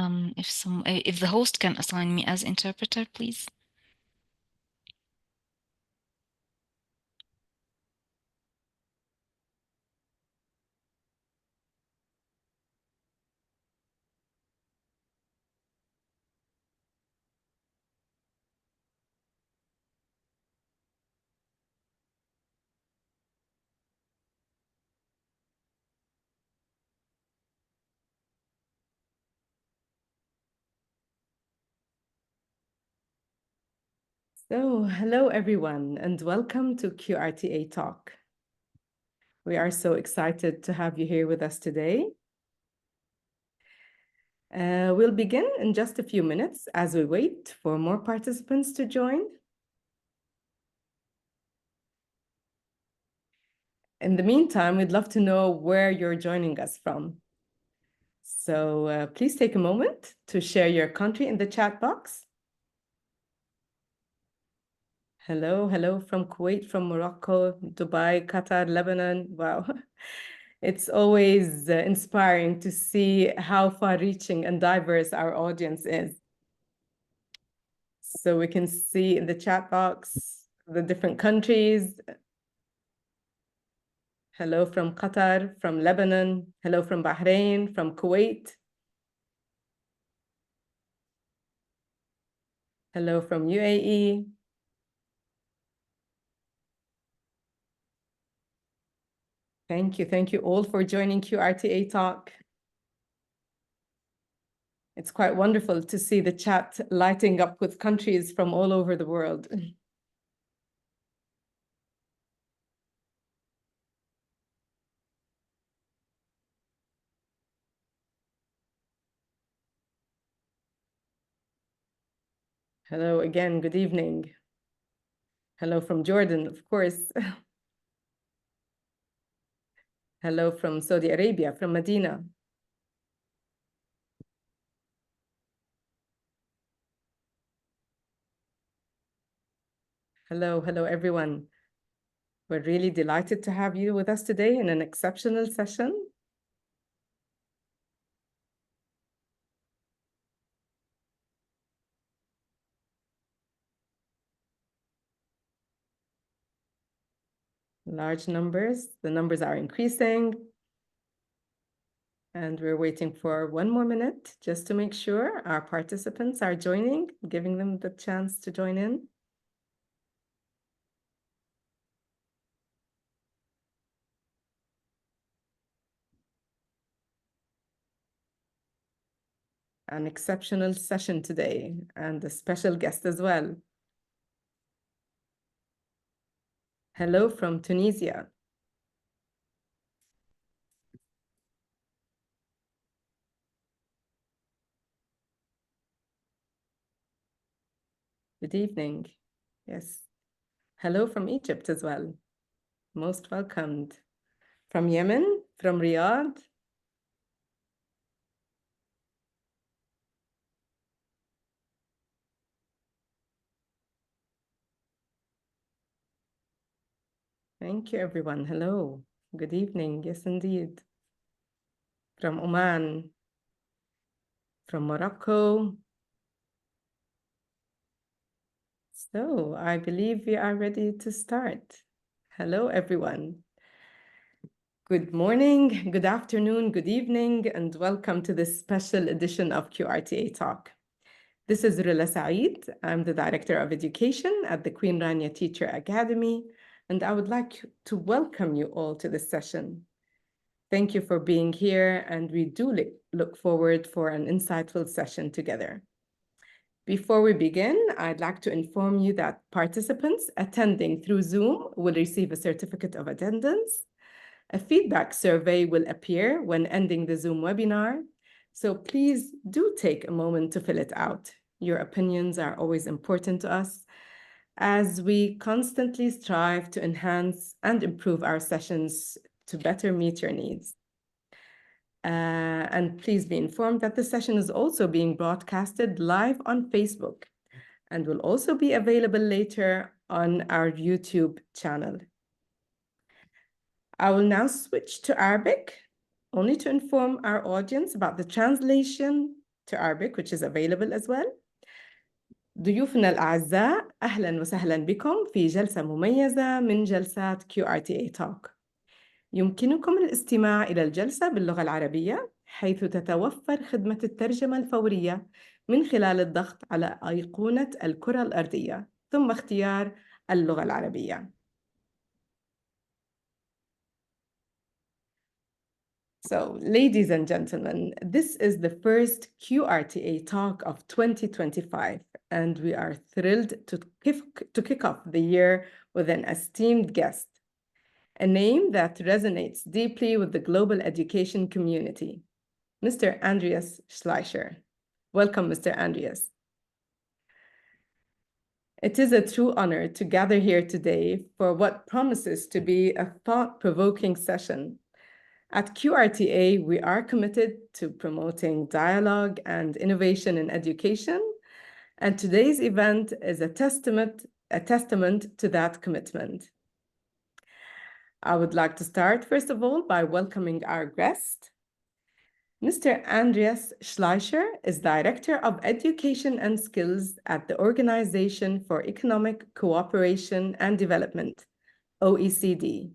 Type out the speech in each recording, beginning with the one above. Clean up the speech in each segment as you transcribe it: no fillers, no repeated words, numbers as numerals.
If the host can assign me as interpreter, please. So, hello everyone, and welcome to QRTA Talk. We are so excited to have you here with us today. We'll begin in just a few minutes as we wait for more participants to join. In the meantime, we'd love to know where you're joining us from. So please take a moment to share your country in the chat box. Hello from Kuwait, from Morocco, Dubai, Qatar, Lebanon. Wow. It's always inspiring to see how far-reaching and diverse our audience is. So we can see in the chat box the different countries. Hello from Qatar, from Lebanon. Hello from Bahrain, from Kuwait. Hello from UAE. Thank you all for joining QRTA Talk. It's quite wonderful to see the chat lighting up with countries from all over the world. Hello again, good evening. Hello from Jordan, of course. Hello from Saudi Arabia, from Medina. Hello everyone. We're really delighted to have you with us today in an exceptional session. Large numbers, the numbers are increasing. And we're waiting for 1 more minute just to make sure our participants are joining, giving them the chance to join in. An exceptional session today and a special guest as well. Hello from Tunisia. Good evening. Yes. Hello from Egypt as well. Most welcomed. From Yemen, from Riyadh. Thank you, everyone. Hello. Good evening. Yes, indeed. From Oman, from Morocco. So I believe we are ready to start. Hello, everyone. Good morning, good afternoon, good evening, and welcome to this special edition of QRTA Talk. This is Rila Saeed. I'm the Director of Education at the Queen Rania Teacher Academy, and I would like to welcome you all to this session. Thank you for being here, and we do look forward for an insightful session together. Before we begin, I'd like to inform you that participants attending through Zoom will receive a certificate of attendance. A feedback survey will appear when ending the Zoom webinar, so please do take a moment to fill it out. Your opinions are always important to us as we constantly strive to enhance and improve our sessions to better meet your needs. And please be informed that the session is also being broadcasted live on Facebook and will also be available later on our YouTube channel. I will now switch to Arabic, only to inform our audience about the translation to Arabic, which is available as well. ضيوفنا الأعزاء، أهلاً وسهلاً بكم في جلسة مميزة من جلسات QRTA Talk. يمكنكم الاستماع إلى الجلسة باللغة العربية، حيث تتوفر خدمة الترجمة الفورية من خلال الضغط على أيقونة الكرة الأرضية، ثم اختيار اللغة العربية. So, ladies and gentlemen, this is the first QRTA Talk of 2025, and we are thrilled to kick off the year with an esteemed guest, a name that resonates deeply with the global education community, Mr. Andreas Schleicher. Welcome, Mr. Andreas. It is a true honor to gather here today for what promises to be a thought-provoking session. At QRTA, we are committed to promoting dialogue and innovation in education, and today's event is a testament to that commitment. I would like to start, first of all, by welcoming our guest. Mr. Andreas Schleicher is Director of Education and Skills at the Organization for Economic Cooperation and Development, OECD.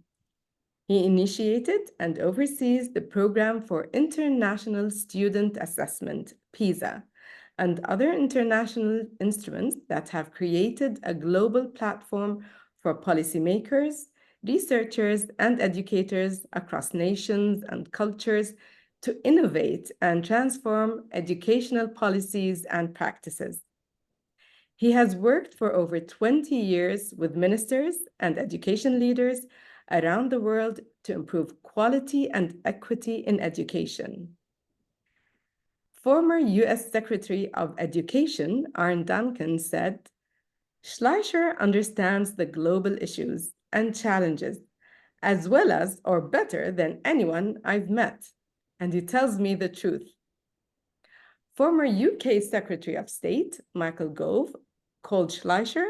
He initiated and oversees the Program for International Student Assessment, PISA, and other international instruments that have created a global platform for policymakers, researchers, and educators across nations and cultures to innovate and transform educational policies and practices. He has worked for over 20 years with ministers and education leaders around the world to improve quality and equity in education. Former US Secretary of Education, Arne Duncan, said, "Schleicher understands the global issues and challenges as well as, or better than anyone I've met, and he tells me the truth." Former UK Secretary of State, Michael Gove, called Schleicher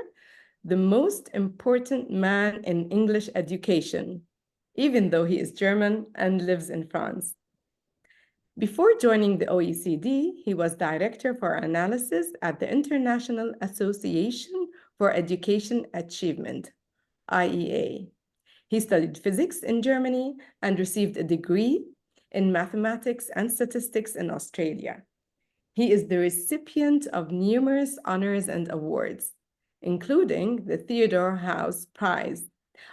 the most important man in English education, even though he is German and lives in France. Before joining the OECD, he was Director for Analysis at the International Association for Education Achievement, IEA. He studied physics in Germany and received a degree in mathematics and statistics in Australia. He is the recipient of numerous honors and awards, including the Theodore House Prize,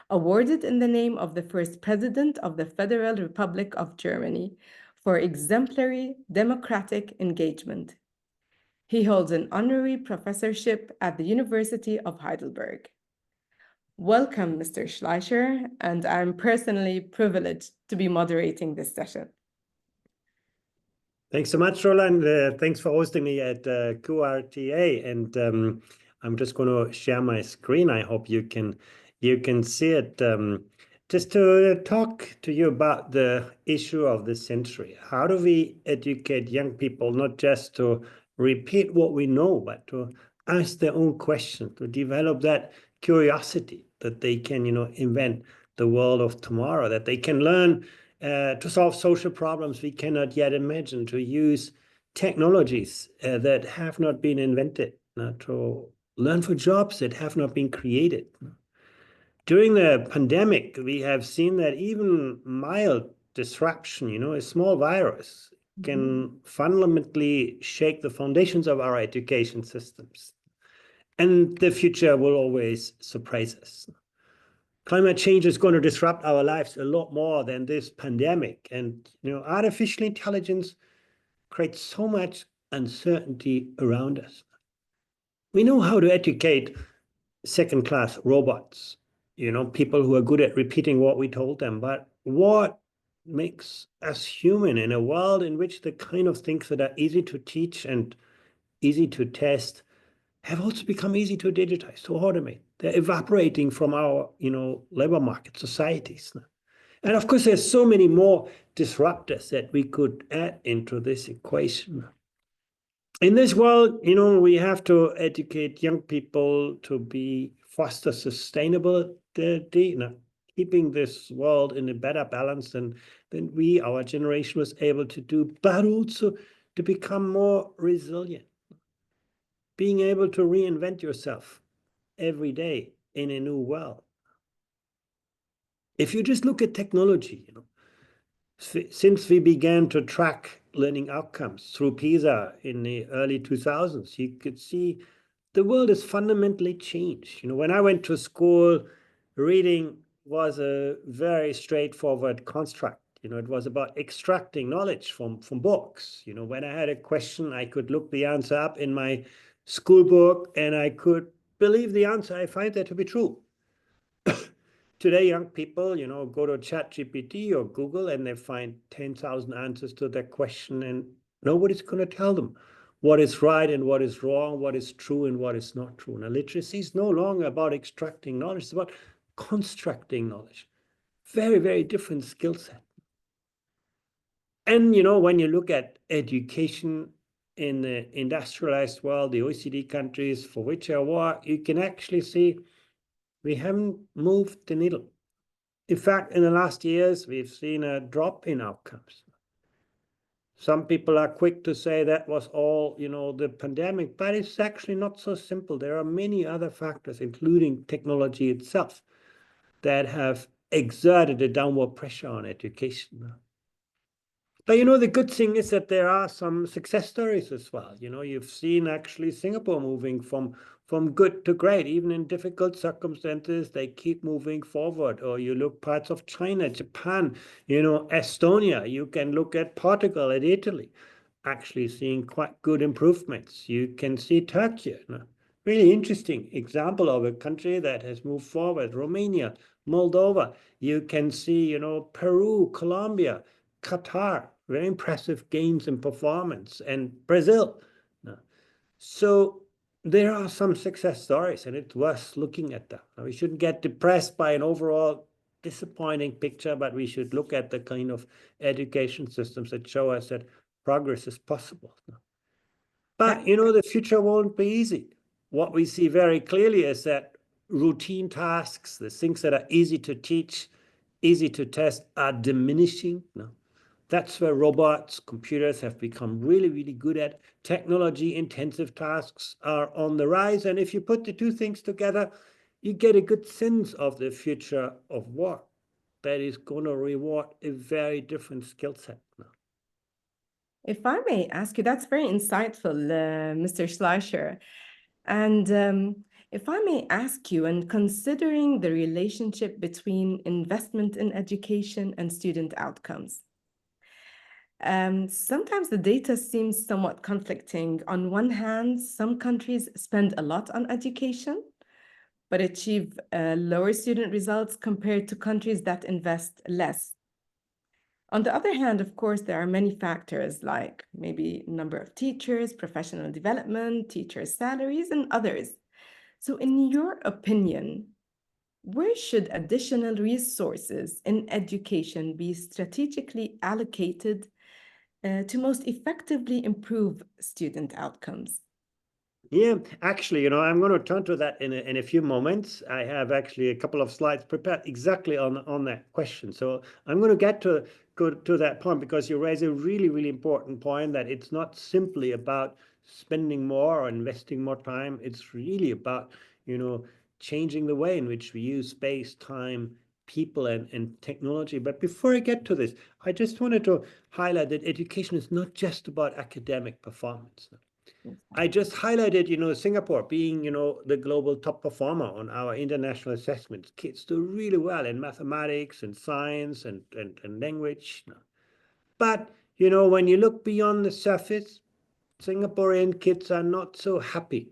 awarded in the name of the first president of the Federal Republic of Germany for exemplary democratic engagement. He holds an honorary professorship at the University of Heidelberg. Welcome, Mr. Schleicher, and I'm personally privileged to be moderating this session. Thanks so much, Roland. Thanks for hosting me at QRTA. And I'm just going to share my screen. I hope you can see it. Just to talk to you about the issue of the century. How do we educate young people not just to repeat what we know, but to ask their own questions, to develop that curiosity that they can, invent the world of tomorrow, that they can learn to solve social problems we cannot yet imagine, to use technologies that have not been invented, to learn for jobs that have not been created. During the pandemic, we have seen that even mild disruption, a small virus, can fundamentally shake the foundations of our education systems. And the future will always surprise us. Climate change is going to disrupt our lives a lot more than this pandemic. And, artificial intelligence creates so much uncertainty around us. We know how to educate second-class robots, people who are good at repeating what we told them. But what makes us human in a world in which the kind of things that are easy to teach and easy to test have also become easy to digitize, to automate. They're evaporating from our, labor market societies. And of course, there's so many more disruptors that we could add into this equation. In this world, we have to educate young people to foster sustainability, keeping this world in a better balance than our generation was able to do, but also to become more resilient, being able to reinvent yourself every day in a new world. If you just look at technology, since we began to track learning outcomes through PISA in the early 2000s, you could see the world has fundamentally changed. When I went to school, reading was a very straightforward construct. It was about extracting knowledge from books. When I had a question, I could look the answer up in my school book and I could believe the answer. I find that to be true. Today, young people, go to ChatGPT or Google and they find 10,000 answers to their question, and nobody's going to tell them what is right and what is wrong, what is true and what is not true. Now, literacy is no longer about extracting knowledge, it's about constructing knowledge. Very, very different skill set. And, when you look at education in the industrialized world, the OECD countries for which I work, you can actually see we haven't moved the needle. In fact, in the last years, we've seen a drop in outcomes. Some people are quick to say that was all, the pandemic, but it's actually not so simple. There are many other factors, including technology itself, that have exerted a downward pressure on education. But the good thing is that there are some success stories as well. You've seen actually Singapore moving from good to great, even in difficult circumstances, they keep moving forward. Or you look parts of China, Japan, Estonia, you can look at Portugal and Italy, actually seeing quite good improvements. You can see Turkey, really interesting example of a country that has moved forward, Romania, Moldova. You can see, Peru, Colombia, Qatar, very impressive gains in performance, and Brazil. So there are some success stories, and it's worth looking at them. We shouldn't get depressed by an overall disappointing picture, but we should look at the kind of education systems that show us that progress is possible. But, the future won't be easy. What we see very clearly is that routine tasks, the things that are easy to teach, easy to test, are diminishing. That's where robots, computers have become really, really good at. Technology-intensive tasks are on the rise. And if you put the two things together, you get a good sense of the future of work that is going to reward a very different skill set now. If I may ask you, that's very insightful, Mr. Schleicher. And if I may ask you, and considering the relationship between investment in education and student outcomes, sometimes the data seems somewhat conflicting. On one hand, some countries spend a lot on education, but achieve lower student results compared to countries that invest less. On the other hand, of course, there are many factors like maybe number of teachers, professional development, teachers' salaries, and others. So in your opinion, where should additional resources in education be strategically allocated to most effectively improve student outcomes? Yeah, actually, I'm going to turn to that in a few moments. I have actually a couple of slides prepared exactly on that question. So I'm going to go to that point because you raise a really, really important point that it's not simply about spending more or investing more time. It's really about, changing the way in which we use space, time, people, and technology. But before I get to this, I just wanted to highlight that education is not just about academic performance. I just highlighted, Singapore being, the global top performer on our international assessments. Kids do really well in mathematics and science and language. But, when you look beyond the surface, Singaporean kids are not so happy.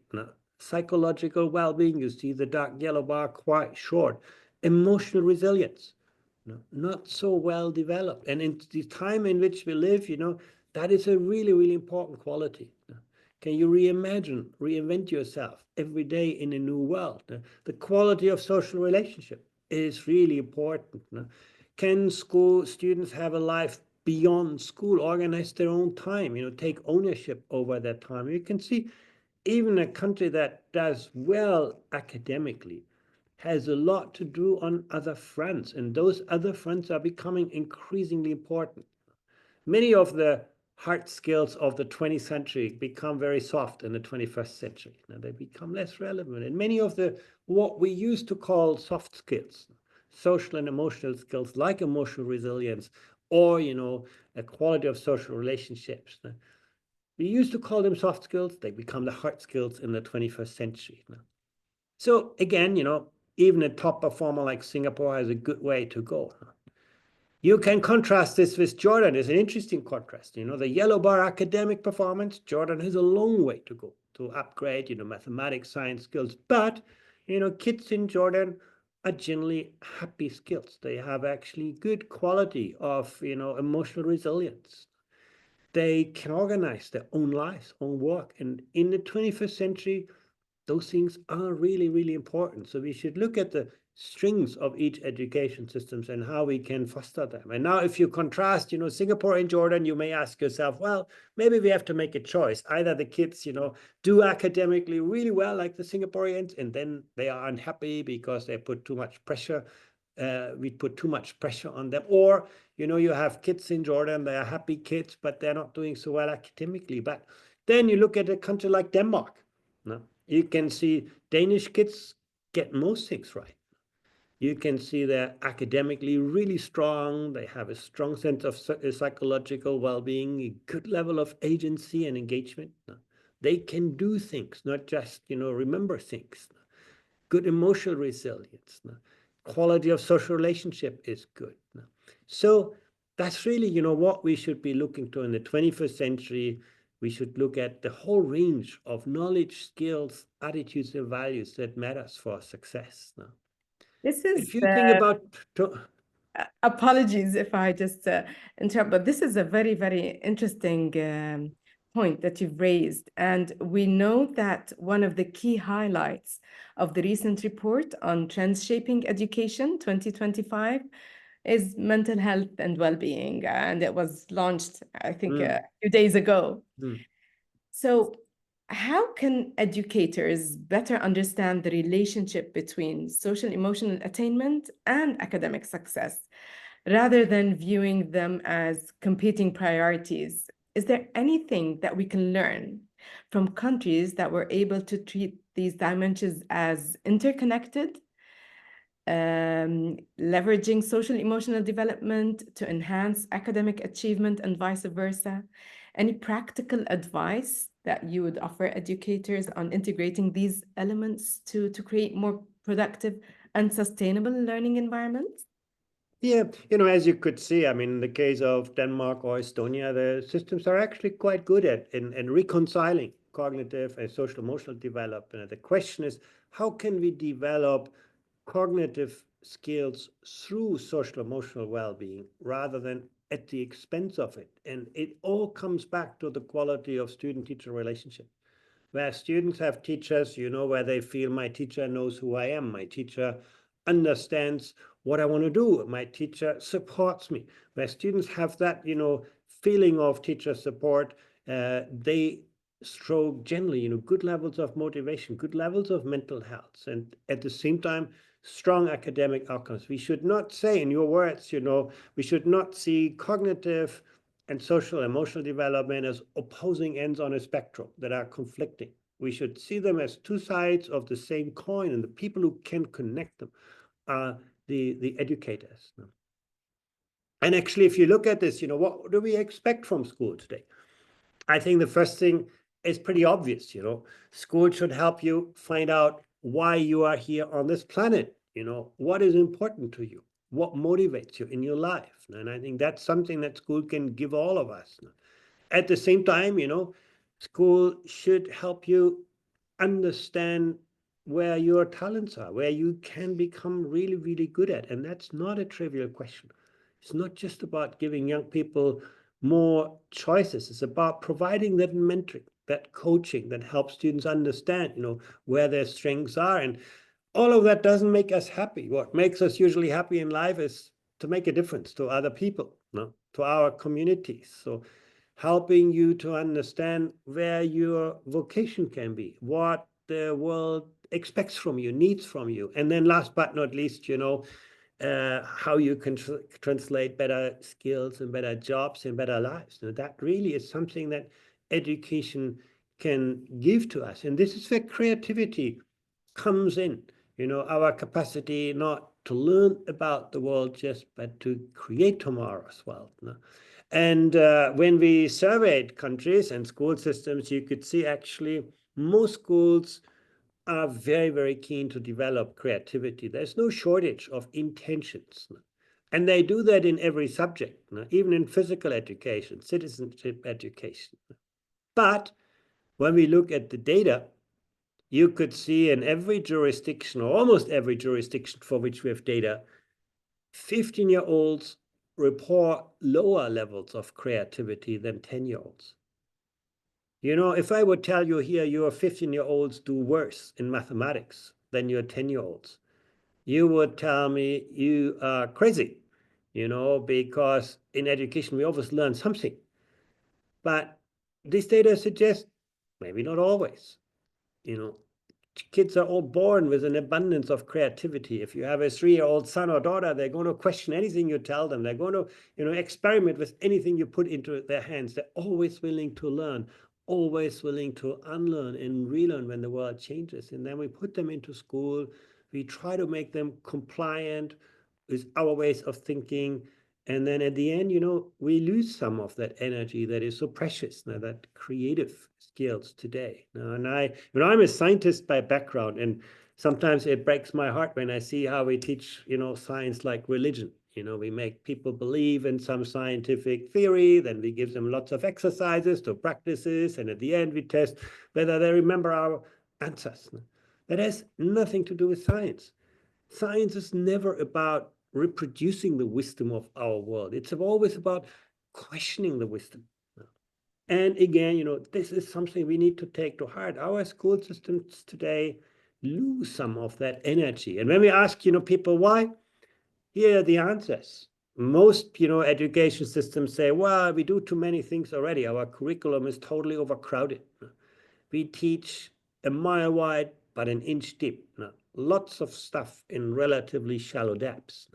Psychological well-being, you see the dark yellow bar quite short. Emotional resilience, not so well developed. And in the time in which we live, that is a really, really important quality. Can you reinvent yourself every day in a new world? The quality of social relationship is really important. Can school students have a life beyond school, organize their own time, take ownership over their time? You can see even a country that does well academically has a lot to do on other fronts, and those other fronts are becoming increasingly important. Many of the hard skills of the 20th century become very soft in the 21st century. Now they become less relevant. And many of the what we used to call soft skills, social and emotional skills like emotional resilience or, a quality of social relationships. We used to call them soft skills. They become the hard skills in the 21st century. So again, even a top performer like Singapore has a good way to go. You can contrast this with Jordan. It's an interesting contrast. The yellow bar academic performance, Jordan has a long way to go to upgrade, mathematics, science skills. But, kids in Jordan are generally happy skills. They have actually good quality of, emotional resilience. They can organize their own lives, own work. And in the 21st century, those things are really, really important. So we should look at the strengths of each education systems and how we can foster them. And now if you contrast, Singapore and Jordan, you may ask yourself, well, maybe we have to make a choice. Either the kids, do academically really well like the Singaporeans, and then they are unhappy because they put too much pressure. We put too much pressure on them. Or, you have kids in Jordan, they are happy kids, but they're not doing so well academically. But then you look at a country like Denmark. No? You can see Danish kids get most things right. You can see they're academically really strong. They have a strong sense of psychological well-being, a good level of agency and engagement. They can do things, not just, remember things. Good emotional resilience. Quality of social relationship is good. So that's really, what we should be looking to in the 21st century. We should look at the whole range of knowledge, skills, attitudes, and values that matters for success. This is If you think about... apologies if I just interrupt, but this is a very, very interesting point that you've raised. And we know that one of the key highlights of the recent report on Trends Shaping Education 2025 is mental health and well-being. And it was launched, I think, a few days ago. So how can educators better understand the relationship between social emotional attainment and academic success, rather than viewing them as competing priorities? Is there anything that we can learn from countries that were able to treat these dimensions as interconnected, leveraging social emotional development to enhance academic achievement and vice versa? Any practical advice that you would offer educators on integrating these elements to create more productive and sustainable learning environments? Yeah, as you could see, I mean, in the case of Denmark or Estonia, the systems are actually quite good at in reconciling cognitive and social emotional development. The question is, how can we develop cognitive skills through social emotional well-being rather than at the expense of it? And it all comes back to the quality of student-teacher relationship, where students have teachers, where they feel my teacher knows who I am, my teacher understands what I want to do, my teacher supports me, where students have that, feeling of teacher support. They show generally, good levels of motivation, good levels of mental health, and at the same time, strong academic outcomes. We should not say, in your words, we should not see cognitive and social emotional development as opposing ends on a spectrum that are conflicting. We should see them as two sides of the same coin, and the people who can connect them are the educators. And actually, if you look at this, what do we expect from school today? I think the first thing is pretty obvious. School should help you find out why you are here on this planet. What is important to you, what motivates you in your life. And I think that's something that school can give all of us. At the same time, school should help you understand where your talents are, where you can become really, really good at. And that's not a trivial question. It's not just about giving young people more choices. It's about providing that mentoring, that coaching that helps students understand, where their strengths are. And all of that doesn't make us happy. What makes us usually happy in life is to make a difference to other people, to our communities. So helping you to understand where your vocation can be, what the world expects from you, needs from you. And then last but not least, how you can translate better skills and better jobs and better lives. Now, that really is something that education can give to us. And this is where creativity comes in, our capacity not to learn about the world just, but to create tomorrow's world. And when we surveyed countries and school systems, you could see actually most schools are very, very keen to develop creativity. There's no shortage of intentions. And they do that in every subject, even in physical education, citizenship education. But when we look at the data, you could see in every jurisdiction, or almost every jurisdiction for which we have data, 15-year-olds report lower levels of creativity than 10-year-olds. If I would tell you here, your 15-year-olds do worse in mathematics than your 10-year-olds, you would tell me you are crazy, because in education, we always learn something. But this data suggests maybe not always, kids are all born with an abundance of creativity. If you have a 3-year-old son or daughter, they're going to question anything you tell them. They're going to, experiment with anything you put into their hands. They're always willing to learn, always willing to unlearn and relearn when the world changes. And then we put them into school. We try to make them compliant with our ways of thinking. And then at the end, we lose some of that energy that is so precious, that creative skills today. And I'm a scientist by background, and sometimes it breaks my heart when I see how we teach, science like religion. We make people believe in some scientific theory, then we give them lots of exercises to practices, and at the end we test whether they remember our answers. That has nothing to do with science. Science is never about reproducing the wisdom of our world. It's always about questioning the wisdom. And again, this is something we need to take to heart. Our school systems today lose some of that energy. And when we ask, people why, here are the answers. Most, education systems say, well, we do too many things already. Our curriculum is totally overcrowded. We teach a mile wide, but an inch deep. Lots of stuff in relatively shallow depths.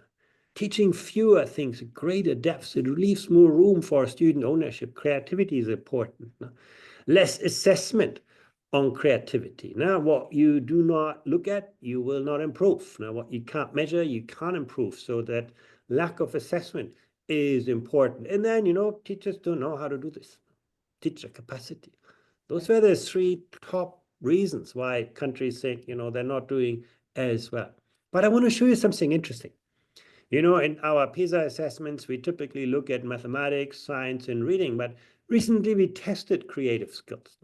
Teaching fewer things at greater depths, it leaves more room for student ownership. Creativity is important. Less assessment on creativity. Now, what you do not look at, you will not improve. Now, what you can't measure, you can't improve. So that lack of assessment is important. And then, teachers don't know how to do this. Teacher capacity. Those were the 3 top reasons why countries think, they're not doing as well. But I want to show you something interesting. In our PISA assessments, we typically look at mathematics, science, and reading, but recently we tested creative skills.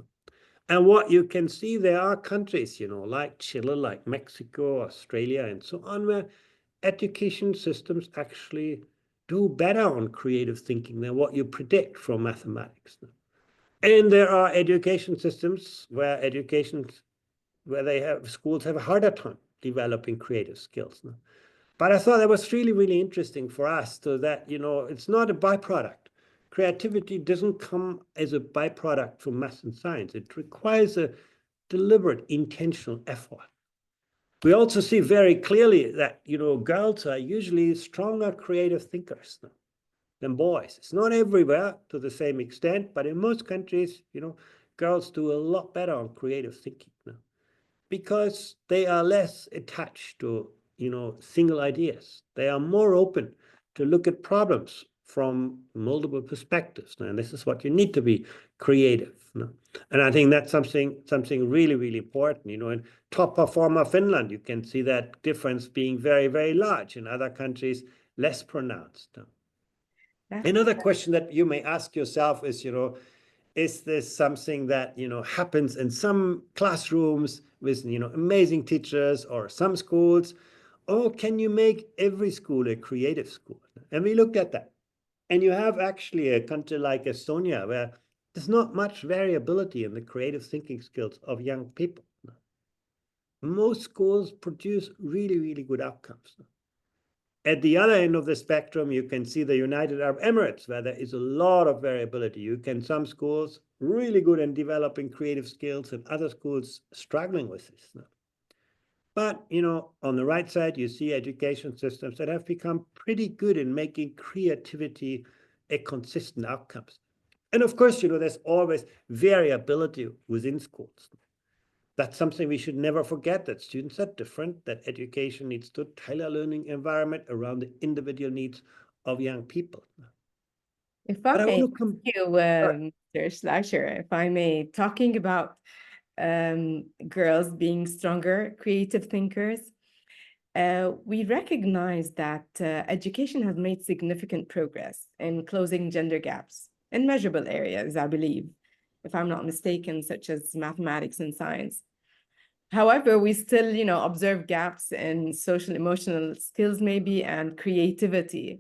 And what you can see, there are countries, like Chile, like Mexico, Australia, and so on, where education systems actually do better on creative thinking than what you predict from mathematics. And there are education systems where schools have a harder time developing creative skills. But I thought that was really, really interesting for us, so that, it's not a byproduct. Creativity doesn't come as a byproduct from math and science. It requires a deliberate, intentional effort. We also see very clearly that, girls are usually stronger creative thinkers than boys. It's not everywhere to the same extent, but in most countries, girls do a lot better on creative thinking because they are less attached to, single ideas. They are more open to look at problems from multiple perspectives. And this is what you need to be creative. And I think that's something really, really important. In top performer Finland, you can see that difference being very, very large. In other countries, less pronounced. Another question that you may ask yourself is this something that, happens in some classrooms with, amazing teachers or some schools, or can you make every school a creative school? And we looked at that. And you have actually a country like Estonia where there's not much variability in the creative thinking skills of young people. Most schools produce really, really good outcomes. At the other end of the spectrum, you can see the United Arab Emirates, where there is a lot of variability. Some schools really good in developing creative skills, and other schools struggling with this. But, on the right side, you see education systems that have become pretty good in making creativity a consistent outcomes. And of course, there's always variability within schools. That's something we should never forget, that students are different, that education needs to tailor learning environment around the individual needs of young people. If I But I may want to come. ask you, Mr. Schleicher, if I may, talking about girls being stronger creative thinkers, we recognize that education has made significant progress in closing gender gaps in measurable areas, I believe, if I'm not mistaken, such as mathematics and science. However, we still, observe gaps in social emotional skills maybe and creativity.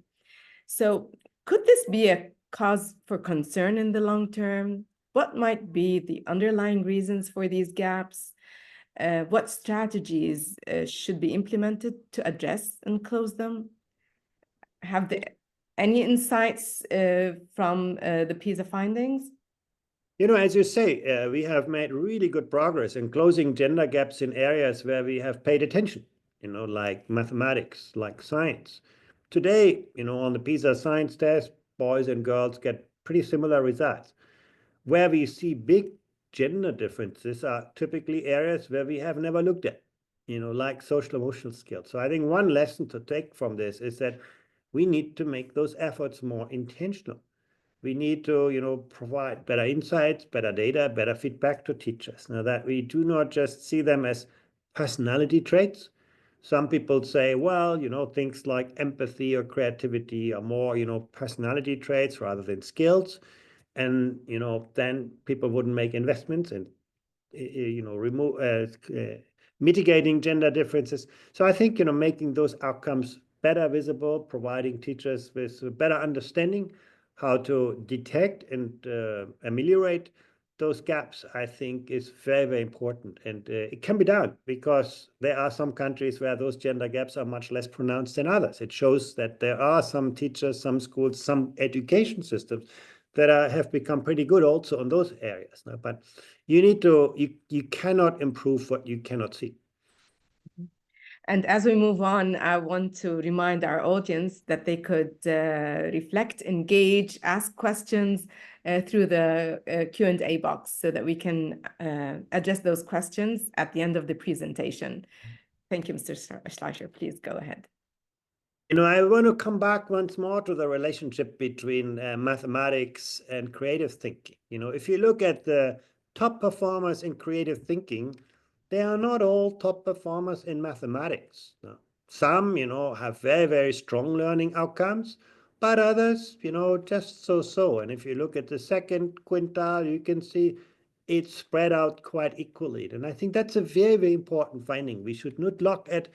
So could this be a cause for concern in the long term? What might be the underlying reasons for these gaps? What strategies should be implemented to address and close them? Have there any insights from the PISA findings? As you say, we have made really good progress in closing gender gaps in areas where we have paid attention, like mathematics, like science. Today, on the PISA science test, boys and girls get pretty similar results. Where we see big gender differences are typically areas where we have never looked at, like social emotional skills. So I think one lesson to take from this is that we need to make those efforts more intentional. We need to, provide better insights, better data, better feedback to teachers. Now that we do not just see them as personality traits. Some people say, well, things like empathy or creativity are more, personality traits rather than skills. And, then people wouldn't make investments in, mitigating gender differences. So I think, making those outcomes better visible, providing teachers with a better understanding how to detect and ameliorate those gaps, I think is very, very important. And it can be done because there are some countries where those gender gaps are much less pronounced than others. It shows that there are some teachers, some schools, some education systems that have become pretty good also in those areas. But you cannot improve what you cannot see. And as we move on, I want to remind our audience that they could reflect, engage, ask questions through the Q&A box so that we can address those questions at the end of the presentation. Thank you, Mr. Schleicher. Please go ahead. I want to come back once more to the relationship between mathematics and creative thinking. If you look at the top performers in creative thinking, they are not all top performers in mathematics. No. Some, have very, very strong learning outcomes, but others, just so-so. And if you look at the second quintile, you can see it's spread out quite equally. And I think that's a very, very important finding. We should not look at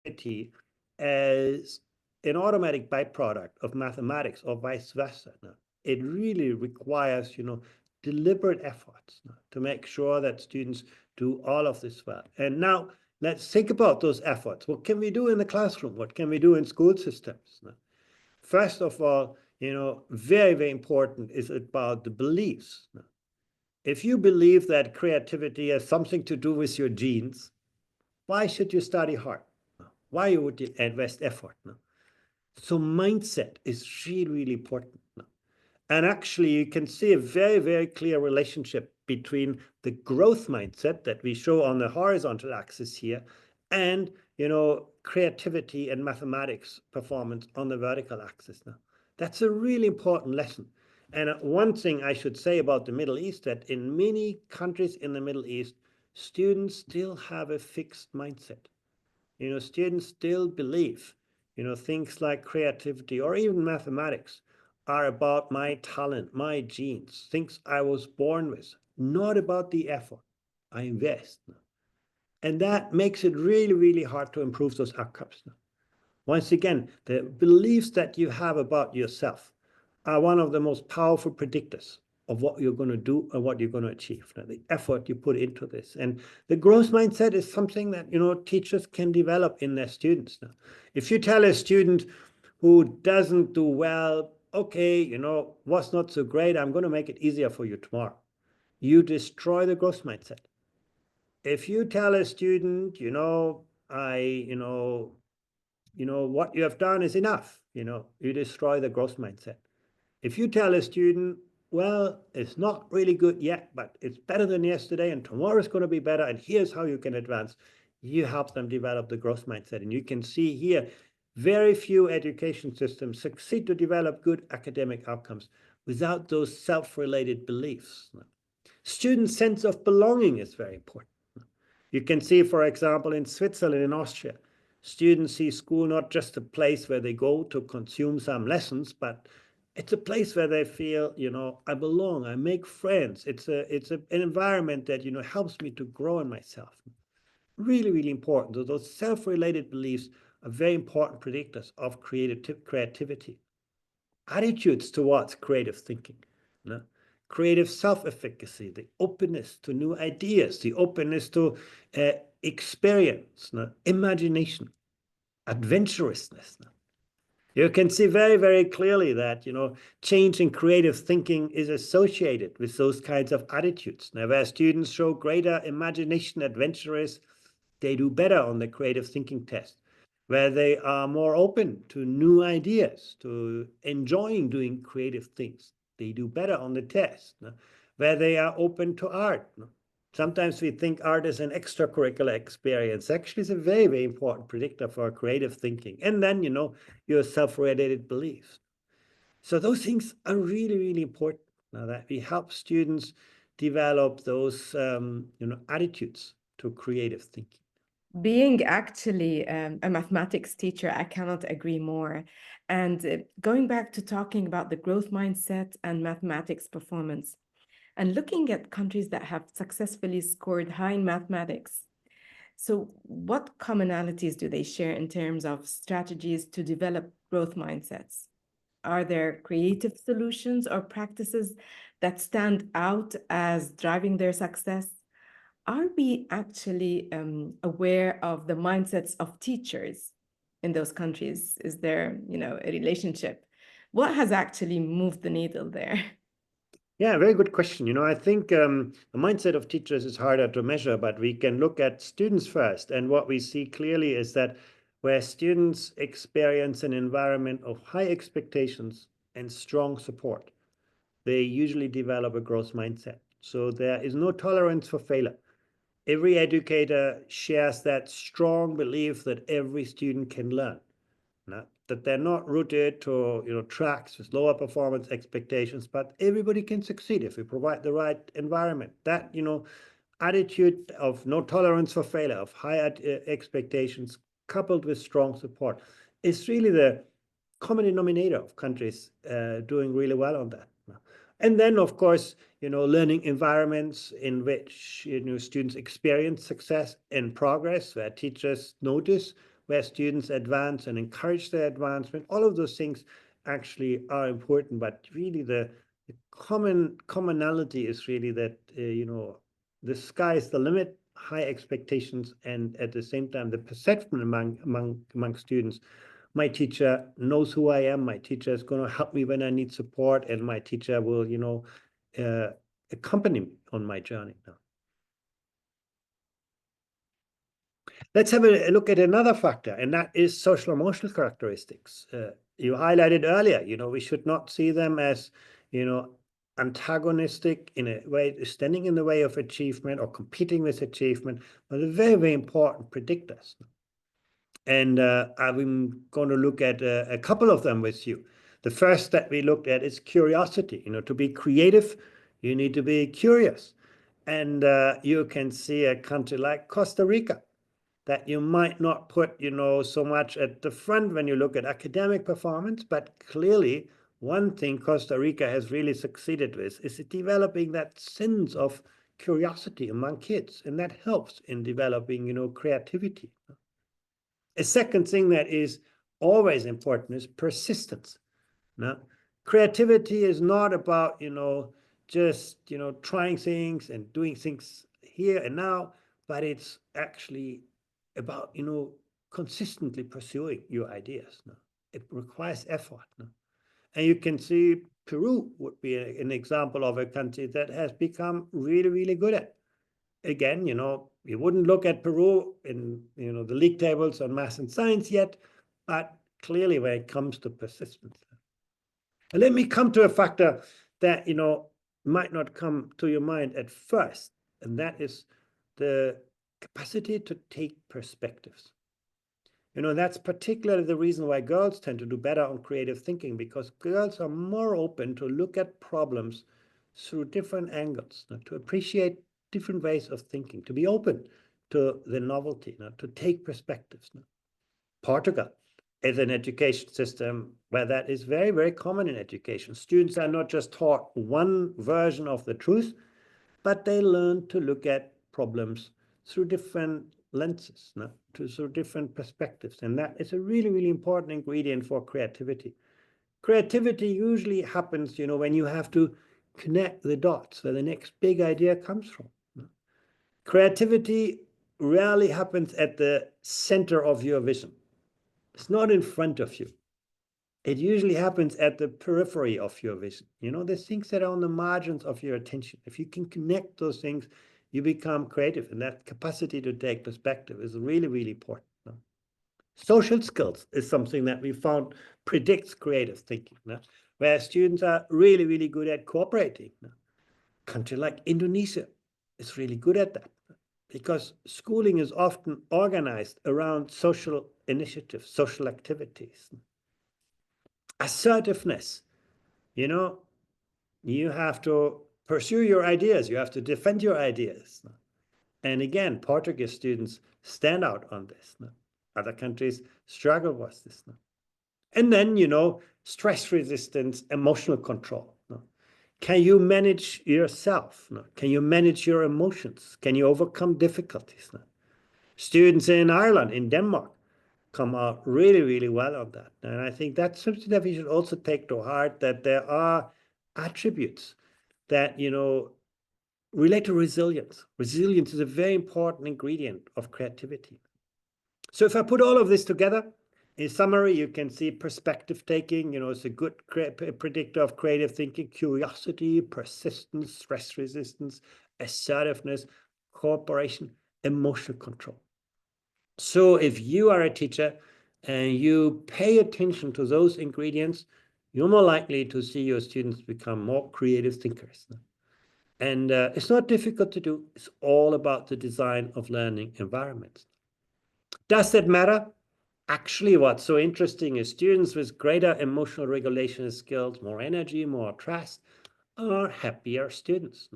creativity as an automatic byproduct of mathematics or vice versa. No. It really requires, deliberate efforts to make sure that students do all of this well. And now let's think about those efforts. What can we do in the classroom? What can we do in school systems? First of all, very, very important is about the beliefs. If you believe that creativity has something to do with your genes, why should you study hard? Why would you invest effort? So mindset is really, really important. And actually, you can see a very, very clear relationship between the growth mindset that we show on the horizontal axis here and, creativity and mathematics performance on the vertical axis. Now, that's a really important lesson. And one thing I should say about the Middle East, that in many countries in the Middle East, students still have a fixed mindset. Students still believe, things like creativity or even mathematics are about my talent, my genes, things I was born with, not about the effort I invest. And that makes it really, really hard to improve those outcomes. Once again, the beliefs that you have about yourself are one of the most powerful predictors of what you're going to do and what you're going to achieve. Now, the effort you put into this. And the growth mindset is something that, teachers can develop in their students. Now, if you tell a student who doesn't do well, okay, what's not so great, I'm going to make it easier for you tomorrow. You destroy the growth mindset. if you tell a student, what you have done is enough, you destroy the growth mindset. If you tell a student, well, it's not really good yet, but it's better than yesterday, and tomorrow is going to be better, and here's how you can advance, you help them develop the growth mindset. And you can see here, very few education systems succeed to develop good academic outcomes without those self-related beliefs. Students' sense of belonging is very important. You can see, for example, in Switzerland and Austria, students see school not just a place where they go to consume some lessons, but it's a place where they feel, I belong, I make friends. It's an environment that, helps me to grow in myself. Really, really important. So those self-related beliefs are very important predictors of creativity. Attitudes towards creative thinking. Creative self-efficacy, the openness to new ideas, the openness to experience, imagination, adventurousness. You can see very, very clearly that, change in creative thinking is associated with those kinds of attitudes. Now, where students show greater imagination, adventurous, they do better on the creative thinking test. Where they are more open to new ideas, to enjoying doing creative things, they do better on the test. Where they are open to art. Sometimes we think art is an extracurricular experience. Actually, it's a very, very important predictor for creative thinking. And then, your self-related beliefs. So those things are really, really important. Now that we help students develop those, attitudes to creative thinking. Being actually a mathematics teacher, I cannot agree more. And going back to talking about the growth mindset and mathematics performance, and looking at countries that have successfully scored high in mathematics. So what commonalities do they share in terms of strategies to develop growth mindsets? Are there creative solutions or practices that stand out as driving their success? Are we actually aware of the mindsets of teachers in those countries? Is there, a relationship? What has actually moved the needle there? Yeah, very good question. I think the mindset of teachers is harder to measure, but we can look at students first. And what we see clearly is that where students experience an environment of high expectations and strong support, they usually develop a growth mindset. So there is no tolerance for failure. Every educator shares that strong belief that every student can learn. That they're not rooted to tracks with lower performance expectations, but everybody can succeed if we provide the right environment. That attitude of no tolerance for failure, of high expectations coupled with strong support is really the common denominator of countries doing really well on that. And then, of course, learning environments in which students experience success and progress, where teachers notice where students advance and encourage their advancement. All of those things actually are important, but really the commonality is really that the sky is the limit, high expectations, and at the same time the perception among students. My teacher knows who I am. My teacher is going to help me when I need support, and my teacher will, accompany me on my journey now. Let's have a look at another factor, and that is social emotional characteristics. You highlighted earlier, we should not see them as, antagonistic in a way, standing in the way of achievement or competing with achievement, but they're very, very important predictors. And I'm going to look at a couple of them with you. The first that we looked at is curiosity. To be creative, you need to be curious. And you can see a country like Costa Rica that you might not put, so much at the front when you look at academic performance, but clearly one thing Costa Rica has really succeeded with is developing that sense of curiosity among kids, and that helps in developing, creativity. A second thing that is always important is persistence. Now, creativity is not about, just, trying things and doing things here and now, but it's actually about, consistently pursuing your ideas. No? It requires effort. No? And you can see Peru would be an example of a country that has become really, really good at. Again, We wouldn't look at Peru in the league tables on math and science yet, but clearly when it comes to persistence. And let me come to a factor that might not come to your mind at first, and that is the capacity to take perspectives. That's particularly the reason why girls tend to do better on creative thinking, because girls are more open to look at problems through different angles, to appreciate different ways of thinking, to be open to the novelty, to take perspectives. Portugal is an education system where that is very, very common in education. Students are not just taught one version of the truth, but they learn to look at problems through different lenses, through different perspectives. And that is a really, really important ingredient for creativity. Creativity usually happens, when you have to connect the dots where the next big idea comes from. Creativity rarely happens at the center of your vision. It's not in front of you. It usually happens at the periphery of your vision. The things that are on the margins of your attention. If you can connect those things, you become creative. And that capacity to take perspective is really, really important. Social skills is something that we found predicts creative thinking, where students are really, really good at cooperating. A country like Indonesia is really good at that, because schooling is often organized around social initiatives, social activities. Assertiveness, you have to pursue your ideas, you have to defend your ideas. And again, Portuguese students stand out on this. Other countries struggle with this. And then, stress resistance, emotional control. Can you manage yourself? Can you manage your emotions? Can you overcome difficulties? Students in Ireland, in Denmark, come out really, really well on that. And I think that's something that we should also take to heart, that there are attributes that, relate to resilience. Resilience is a very important ingredient of creativity. So if I put all of this together, in summary, you can see perspective taking, is a good predictor of creative thinking: curiosity, persistence, stress resistance, assertiveness, cooperation, emotional control. So if you are a teacher and you pay attention to those ingredients, you're more likely to see your students become more creative thinkers. And it's not difficult to do. It's all about the design of learning environments. Does that matter? Actually, what's so interesting is students with greater emotional regulation skills, more energy, more trust, are happier students.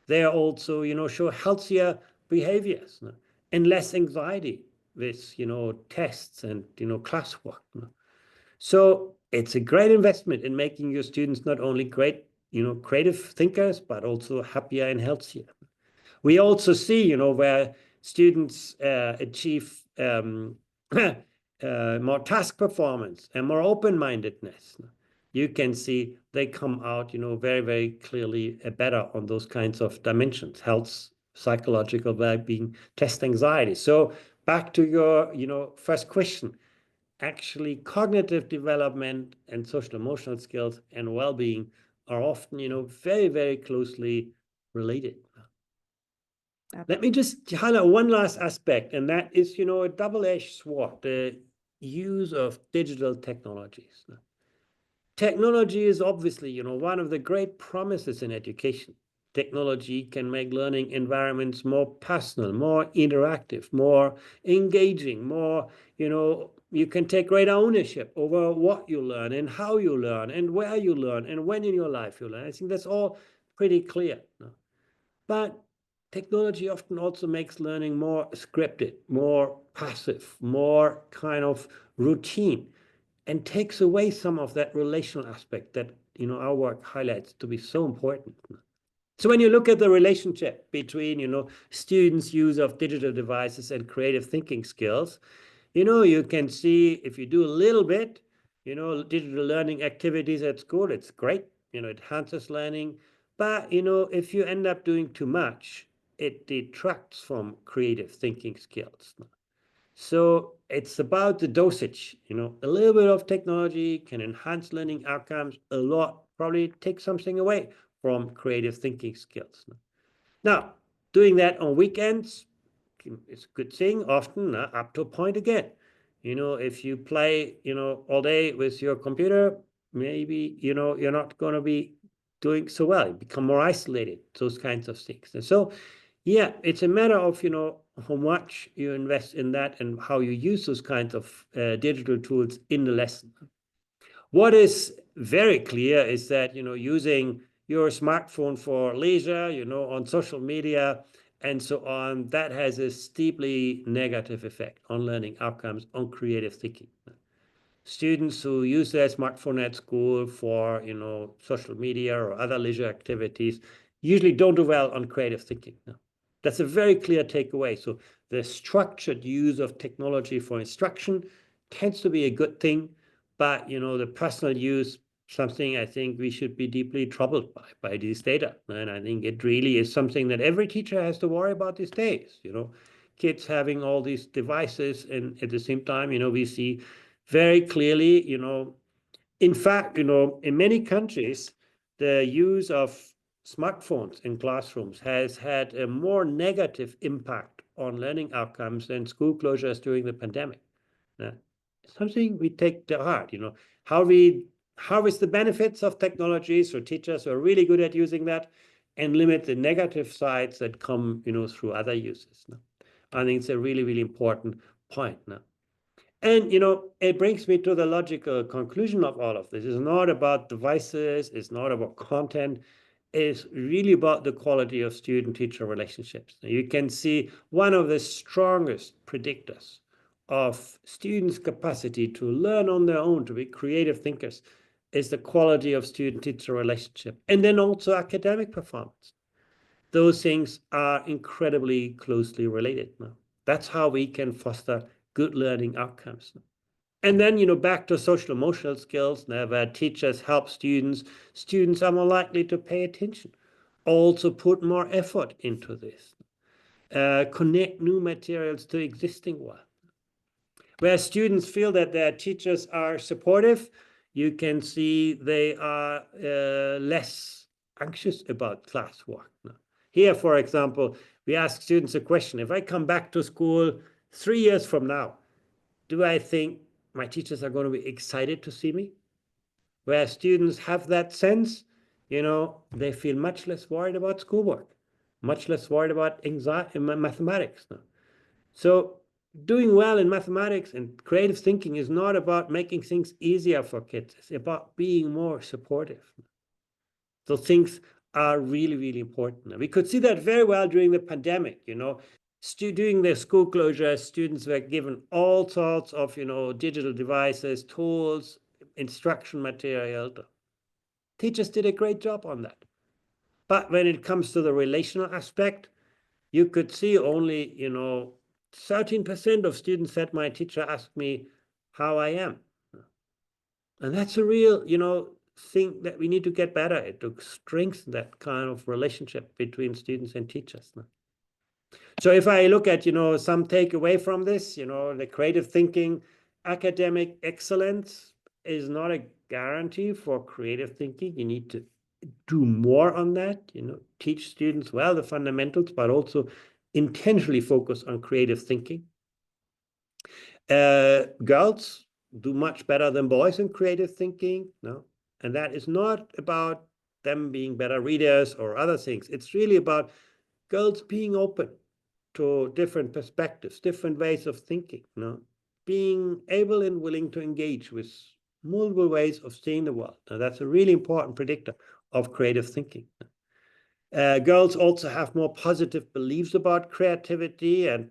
They are also, show healthier behaviors and less anxiety with, tests and, classwork. So it's a great investment in making your students not only great, creative thinkers, but also happier and healthier. We also see, where students achieve more task performance and more open-mindedness. You can see they come out, very, very clearly better on those kinds of dimensions: health, psychological well-being, test anxiety. So back to your, first question. Actually, cognitive development and social emotional skills and well-being are often, very, very closely related. Let me just highlight one last aspect, and that is, a double-edged sword: the use of digital technologies. Technology is obviously, one of the great promises in education. Technology can make learning environments more personal, more interactive, more engaging, more, you can take greater ownership over what you learn and how you learn and where you learn and when in your life you learn. I think that's all pretty clear. But technology often also makes learning more scripted, more passive, more kind of routine, and takes away some of that relational aspect that, our work highlights to be so important. So when you look at the relationship between, students' use of digital devices and creative thinking skills, you can see if you do a little bit, digital learning activities at school, it's great, it enhances learning. But, if you end up doing too much, it detracts from creative thinking skills. So it's about the dosage, a little bit of technology can enhance learning outcomes. A lot probably take something away from creative thinking skills. Now, doing that on weekends, it's a good thing often up to a point again. If you play, all day with your computer, maybe, you're not going to be doing so well. You become more isolated, those kinds of things. And so, yeah, it's a matter of, how much you invest in that and how you use those kinds of digital tools in the lesson. What is very clear is that, using your smartphone for leisure, on social media and so on, that has a steeply negative effect on learning outcomes, on creative thinking. Students who use their smartphone at school for, social media or other leisure activities usually don't do well on creative thinking. That's a very clear takeaway. So the structured use of technology for instruction tends to be a good thing, but the personal use, something I think we should be deeply troubled by these data. And I think it really is something that every teacher has to worry about these days. Kids having all these devices, and at the same time, we see very clearly, in fact, in many countries, the use of smartphones in classrooms has had a more negative impact on learning outcomes than school closures during the pandemic. Something we take to heart, how we harvest the benefits of technology, so teachers are really good at using that, and limit the negative sides that come, through other uses. I think it's a really, really important point now. And, it brings me to the logical conclusion of all of this. It's not about devices, it's not about content, it's really about the quality of student-teacher relationships. Now, you can see one of the strongest predictors of students' capacity to learn on their own, to be creative thinkers, is the quality of student-teacher relationship, and then also academic performance. Those things are incredibly closely related now. That's how we can foster good learning outcomes. And then, back to social emotional skills, where teachers help students are more likely to pay attention, also put more effort into this, connect new materials to existing ones. Where students feel that their teachers are supportive, you can see they are less anxious about classwork. Here, for example, we ask students a question: if I come back to school 3 years from now, do I think my teachers are going to be excited to see me? Where students have that sense, they feel much less worried about schoolwork, much less worried about anxiety in mathematics. So doing well in mathematics and creative thinking is not about making things easier for kids. It's about being more supportive. So things are really, really important. We could see that very well during the pandemic. During the school closure, students were given all sorts of, digital devices, tools, instruction material. Teachers did a great job on that. But when it comes to the relational aspect, you could see only, 13% of students said my teacher asked me how I am. And that's a real, thing that we need to get better at, to strengthen that kind of relationship between students and teachers. So if I look at, some takeaway from this, the creative thinking, academic excellence is not a guarantee for creative thinking. You need to do more on that, teach students well the fundamentals, but also intentionally focus on creative thinking. Girls do much better than boys in creative thinking, and that is not about them being better readers or other things. It's really about girls being open to different perspectives, different ways of thinking, being able and willing to engage with multiple ways of seeing the world. Now, that's a really important predictor of creative thinking. Girls also have more positive beliefs about creativity, and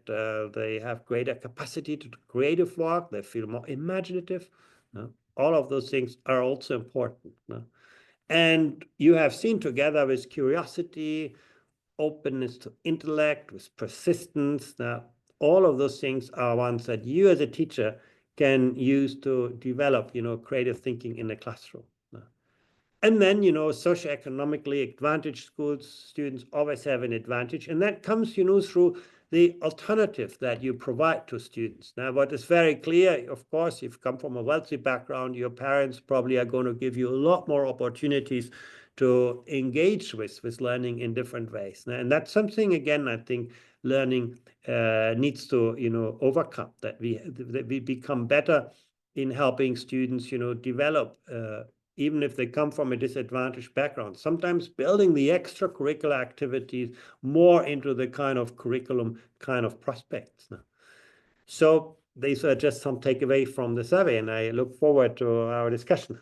they have greater capacity to do creative work. They feel more imaginative. All of those things are also important. And you have seen, together with curiosity, openness to intellect, with persistence, all of those things are ones that you as a teacher can use to develop, creative thinking in the classroom. And then, socioeconomically advantaged students always have an advantage. And that comes, through the alternative that you provide to students. Now, what is very clear, of course, you've come from a wealthy background, your parents probably are going to give you a lot more opportunities to engage with learning in different ways. And that's something, again, I think learning needs to, overcome, that we become better in helping students, develop, even if they come from a disadvantaged background. Sometimes building the extracurricular activities more into the kind of curriculum kind of prospects. So these are just some takeaway from the survey, and I look forward to our discussion.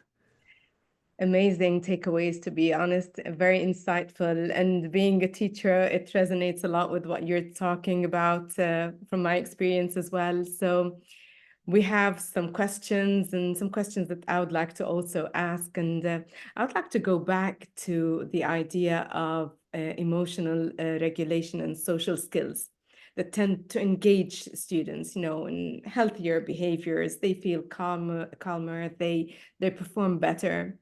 Amazing takeaways, to be honest, very insightful. And being a teacher, it resonates a lot with what you're talking about from my experience as well. So we have some questions that I would like to also ask. And I would like to go back to the idea of emotional regulation and social skills that tend to engage students, in healthier behaviors. They feel calmer, they perform better.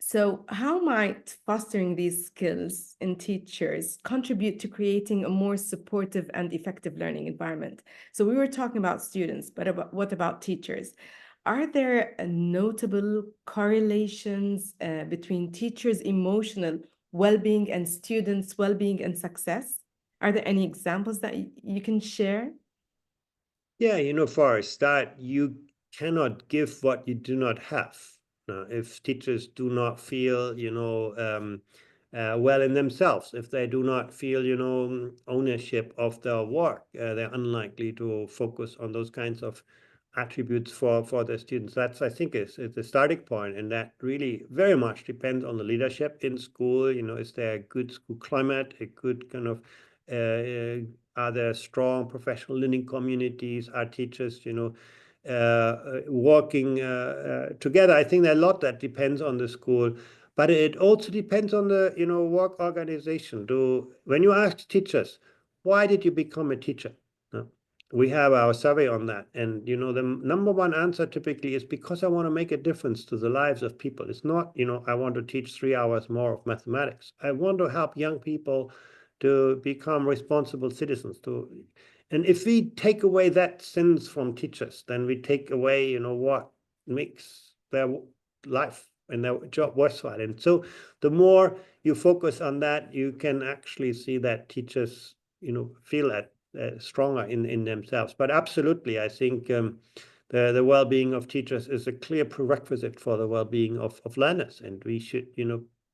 So how might fostering these skills in teachers contribute to creating a more supportive and effective learning environment? So we were talking about students, but what about teachers? Are there notable correlations between teachers' emotional well-being and students' well-being and success? Are there any examples that you can share? Yeah, for a start, you cannot give what you do not have. If teachers do not feel, well in themselves, if they do not feel, ownership of their work, they're unlikely to focus on those kinds of attributes for their students. That's, I think, is the starting point, and that really very much depends on the leadership in school. Is there a good school climate, a good kind of are there strong professional learning communities? Are teachers, working together? I think there are a lot that depends on the school, but it also depends on the, work organization. When you ask teachers, why did you become a teacher? We have our survey on that. And, the number one answer typically is because I want to make a difference to the lives of people. It's not, I want to teach 3 hours more of mathematics. I want to help young people to become responsible citizens. And if we take away that sense from teachers, then we take away, what makes their life and their job worthwhile. And so the more you focus on that, you can actually see that teachers, feel that stronger in themselves. But absolutely, I think the well-being of teachers is a clear prerequisite for the well-being of learners, and we should,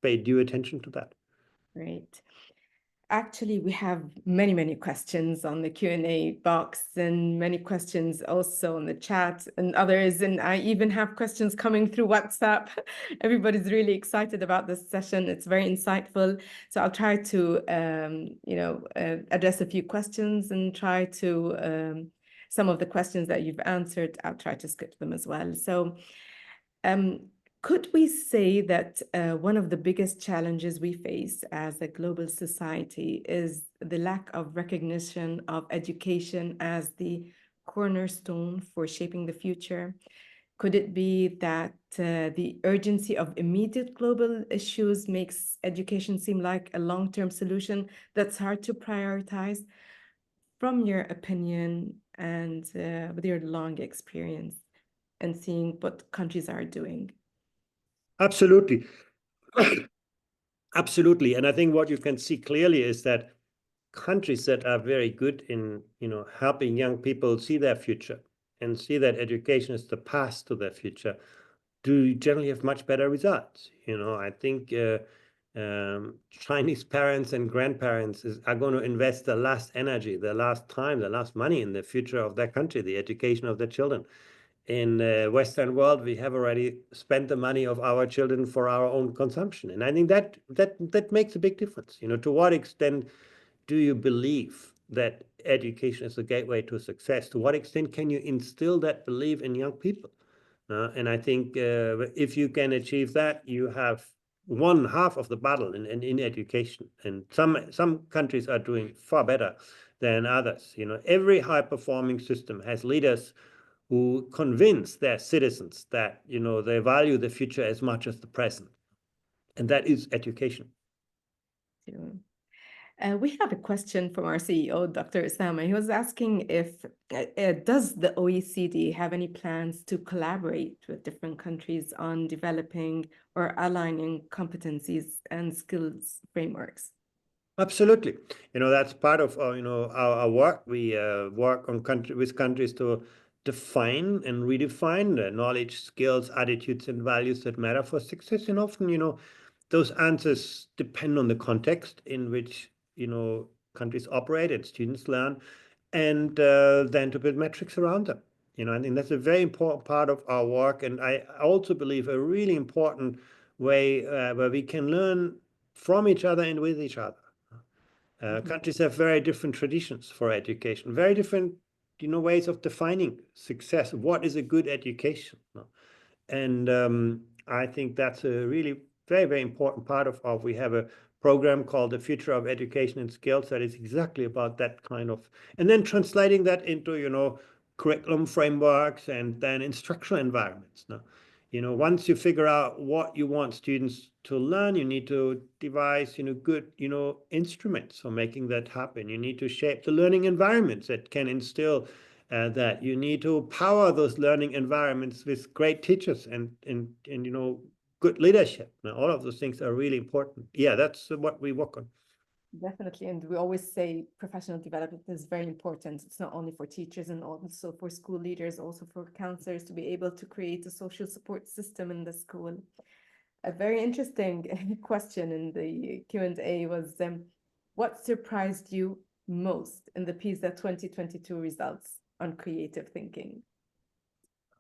pay due attention to that. Great. Actually, we have many questions on the Q&A box and many questions also on the chat and others. And I even have questions coming through WhatsApp. Everybody's really excited about this session. It's very insightful. So I'll try to, address a few questions and try to, some of the questions that you've answered, I'll try to skip them as well. So could we say that one of the biggest challenges we face as a global society is the lack of recognition of education as the cornerstone for shaping the future? Could it be that the urgency of immediate global issues makes education seem like a long-term solution that's hard to prioritize? From your opinion and with your long experience and seeing what countries are doing. Absolutely. Absolutely. And I think what you can see clearly is that countries that are very good in, helping young people see their future and see that education is the path to their future do generally have much better results. I think Chinese parents and grandparents are going to invest the last energy, the last time, the last money in the future of their country, the education of their children. In the Western world, we have already spent the money of our children for our own consumption. And I think that makes a big difference. To what extent do you believe that education is the gateway to success? To what extent can you instill that belief in young people? And I think if you can achieve that, you have won half of the battle in education. And some countries are doing far better than others. Every high-performing system has leaders who convince their citizens that they value the future as much as the present, and that is education. We have a question from our CEO, Dr. Osama. He was asking if does the OECD have any plans to collaborate with different countries on developing or aligning competencies and skills frameworks? Absolutely. That's part of our work. We work with countries to define and redefine the knowledge, skills, attitudes, and values that matter for success. And often, those answers depend on the context in which countries operate and students learn, and then to build metrics around them. I think that's a very important part of our work, and I also believe a really important way where we can learn from each other and with each other. Countries have very different traditions for education, very different, ways of defining success. What is a good education? And I think that's a really very, very important part of we have a program called the Future of Education and Skills that is exactly about that kind of, and then translating that into, curriculum frameworks and then instructional environments. Once you figure out what you want students to learn, you need to devise, good, instruments for making that happen. You need to shape the learning environments that can instill that. You need to power those learning environments with great teachers and good leadership. Now, all of those things are really important. Yeah, that's what we work on. Definitely. And we always say professional development is very important. It's not only for teachers and also for school leaders, also for counselors to be able to create a social support system in the school. A very interesting question in the Q&A was, what surprised you most in the PISA 2022 results on creative thinking?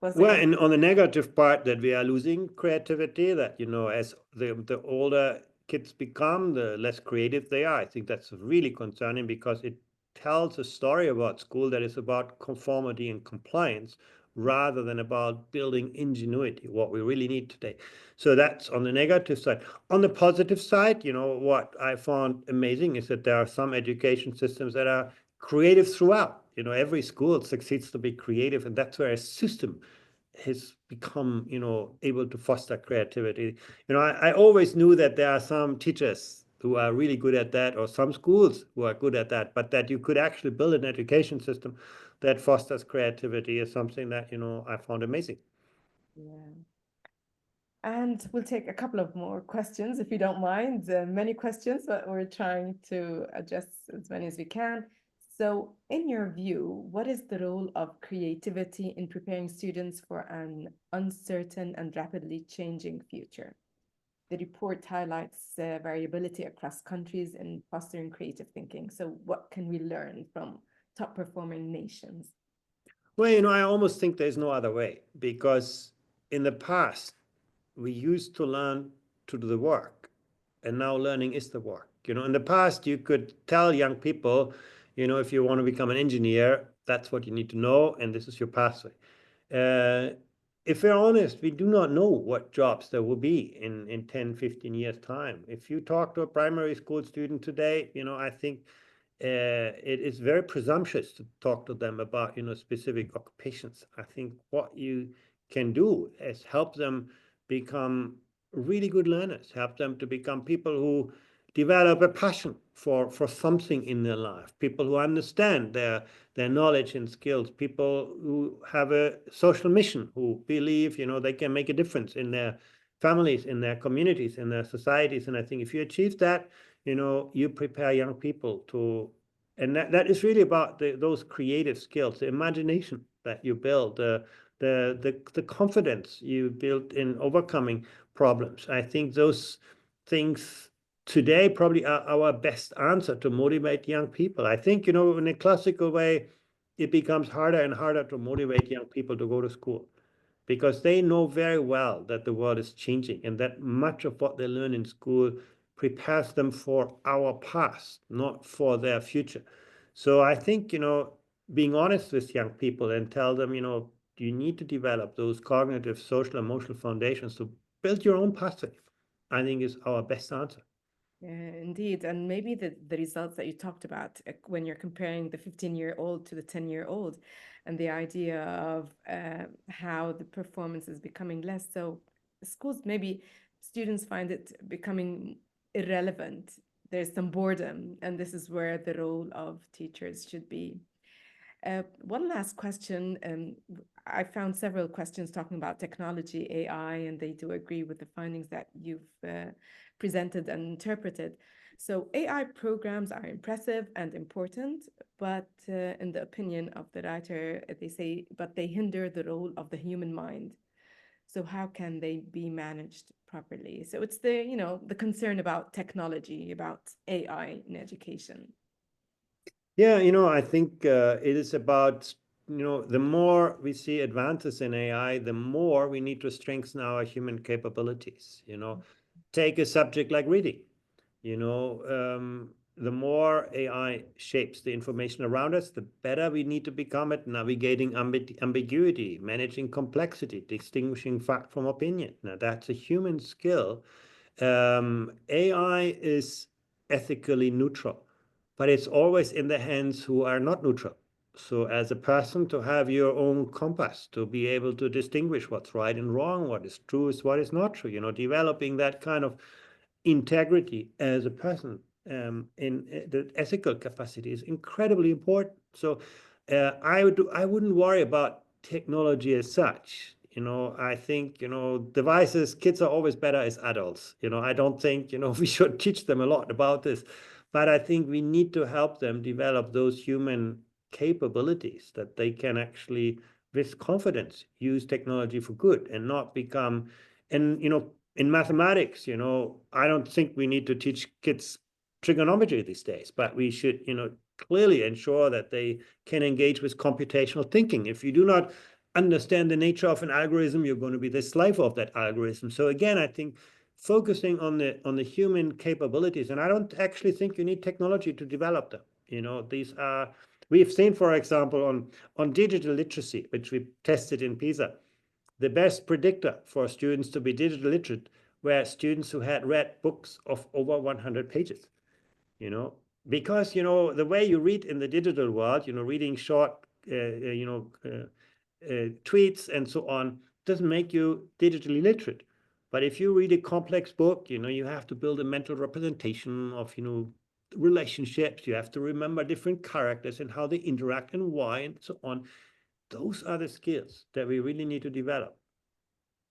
Well, on the negative part, that we are losing creativity, that, as the older kids become, the less creative they are. I think that's really concerning because it tells a story about school that is about conformity and compliance rather than about building ingenuity, what we really need today. So that's on the negative side. On the positive side, what I found amazing is that there are some education systems that are creative throughout. Every school succeeds to be creative, and that's where a system has become, able to foster creativity. I always knew that there are some teachers who are really good at that, or some schools who are good at that, but that you could actually build an education system that fosters creativity is something that, I found amazing. Yeah. And we'll take a couple of more questions, if you don't mind. Many questions, but we're trying to address as many as we can. So in your view, what is the role of creativity in preparing students for an uncertain and rapidly changing future? The report highlights variability across countries in fostering creative thinking. So what can we learn from top performing nations? Well, I almost think there's no other way, because in the past, we used to learn to do the work, and now learning is the work. In the past, you could tell young people, if you want to become an engineer, that's what you need to know, and this is your pathway. If we're honest, we do not know what jobs there will be in 10, 15 years' time. If you talk to a primary school student today, I think it is very presumptuous to talk to them about, specific occupations. I think what you can do is help them become really good learners, help them to become people who develop a passion for something in their life, people who understand their knowledge and skills, people who have a social mission, who believe, they can make a difference in their families, in their communities, in their societies. And I think if you achieve that, you prepare young people to, and that is really about those creative skills, the imagination that you build, the confidence you build in overcoming problems. I think those things today probably are our best answer to motivate young people. I think, in a classical way, it becomes harder and harder to motivate young people to go to school, because they know very well that the world is changing and that much of what they learn in school prepares them for our past, not for their future. So I think, being honest with young people and tell them, you need to develop those cognitive, social, emotional foundations to build your own pathway, I think is our best answer. Indeed. And maybe the results that you talked about when you're comparing the 15-year-old to the 10-year-old, and the idea of how the performance is becoming less. So schools, maybe students find it becoming irrelevant. there's some boredom, and this is where the role of teachers should be. One last question. I found several questions talking about technology, AI, and they do agree with the findings that you've presented and interpreted. So AI programs are impressive and important, but in the opinion of the writer, they say, but they hinder the role of the human mind. So how can they be managed properly? So it's the, the concern about technology, about AI in education. Yeah, I think it is about, the more we see advances in AI, the more we need to strengthen our human capabilities. Take a subject like reading. The more AI shapes the information around us, the better we need to become at navigating ambiguity, managing complexity, distinguishing fact from opinion. Now, that's a human skill. AI is ethically neutral, but it's always in the hands who are not neutral. So as a person, to have your own compass, to be able to distinguish what's right and wrong, what is true, what is not true, developing that kind of integrity as a person in the ethical capacity is incredibly important. So I wouldn't worry about technology as such. I think, devices, kids are always better as adults. I don't think, we should teach them a lot about this, but I think we need to help them develop those human capabilities that they can actually, with confidence, use technology for good and not become, and, in mathematics, I don't think we need to teach kids trigonometry these days, but we should, clearly ensure that they can engage with computational thinking. If you do not understand the nature of an algorithm, you're going to be the slave of that algorithm. So again, I think focusing on the human capabilities, and I don't actually think you need technology to develop them. These are, we've seen, for example, on digital literacy, which we tested in PISA, the best predictor for students to be digital literate were students who had read books of over 100 pages, because, the way you read in the digital world, reading short, tweets and so on doesn't make you digitally literate. But if you read a complex book, you have to build a mental representation of, relationships. You have to remember different characters and how they interact and why and so on. Those are the skills that we really need to develop.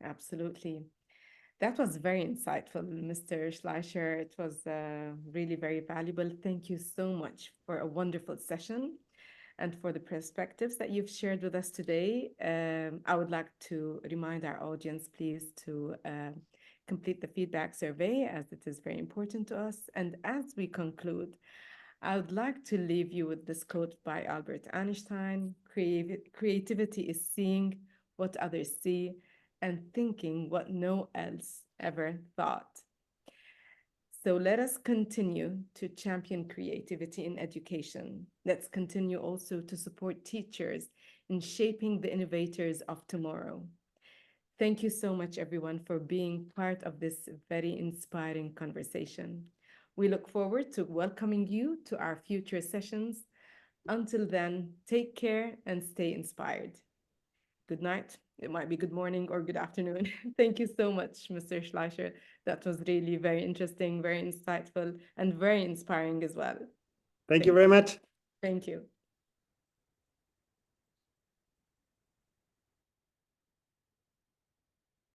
Absolutely. That was very insightful, Mr. Schleicher. It was really very valuable. Thank you so much for a wonderful session and for the perspectives that you've shared with us today. I would like to remind our audience, please, to complete the feedback survey, as it is very important to us. And as we conclude, I would like to leave you with this quote by Albert Einstein: Creativity is seeing what others see and thinking what no else ever thought. So let us continue to champion creativity in education. Let's continue also to support teachers in shaping the innovators of tomorrow. Thank you so much, everyone, for being part of this very inspiring conversation. We look forward to welcoming you to our future sessions. Until then, take care and stay inspired. Good night. It might be good morning or good afternoon. Thank you so much, Mr. Schleicher. That was really very interesting, very insightful, and very inspiring as well. Thank you very much. Thank you.